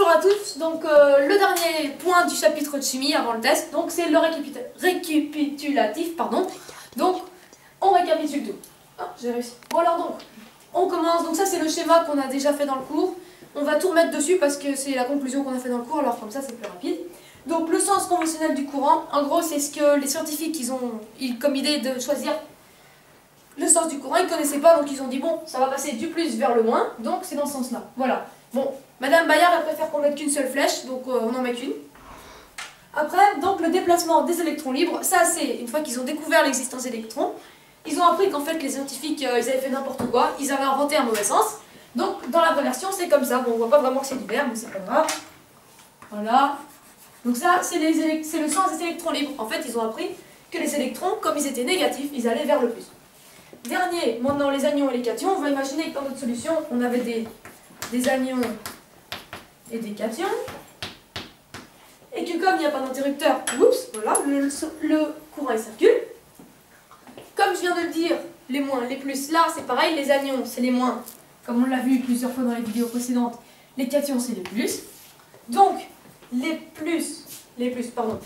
Bonjour à tous, donc le dernier point du chapitre de chimie avant le test, donc c'est le récapitulatif, pardon. Donc on récapitule tout. Ah, j'ai réussi. Bon alors donc, on commence, donc ça c'est le schéma qu'on a déjà fait dans le cours. On va tout remettre dessus parce que c'est la conclusion qu'on a fait dans le cours, alors comme ça c'est plus rapide. Donc le sens conventionnel du courant, en gros c'est ce que les scientifiques ils ont comme idée de choisir le sens du courant, ils ne connaissaient pas, donc ils ont dit bon, ça va passer du plus vers le moins, donc c'est dans ce sens-là. Voilà. Bon, Madame Bayard, elle préfère qu'on mette qu'une seule flèche, donc on en met qu'une. Après, donc le déplacement des électrons libres, ça c'est, une fois qu'ils ont découvert l'existence des électrons, ils ont appris qu'en fait les scientifiques, ils avaient fait n'importe quoi, ils avaient inventé un mauvais sens. Donc dans la vraie version, c'est comme ça. Bon, on voit pas vraiment que c'est du vert, mais c'est pas grave. Voilà. Donc ça, c'est le sens des électrons libres. En fait, ils ont appris que les électrons, comme ils étaient négatifs, ils allaient vers le plus. Dernier, maintenant les anions et les cations, on va imaginer que dans notre solution, on avait des anions et des cations, et que comme il n'y a pas d'interrupteur, oups, voilà, le courant il circule. Comme je viens de le dire, les moins, les plus, là c'est pareil, les anions c'est les moins, comme on l'a vu plusieurs fois dans les vidéos précédentes, les cations c'est les plus. Donc, les plus, pardon,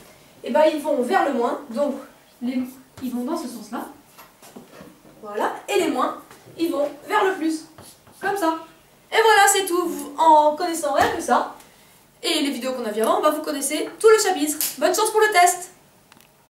et ben ils vont vers le moins, donc ils vont dans ce sens-là. Voilà, et les moins, ils vont vers le plus. Comme ça. Et voilà, c'est tout. En connaissant rien que ça, et les vidéos qu'on a vues avant, bah vous connaissez tout le chapitre. Bonne chance pour le test!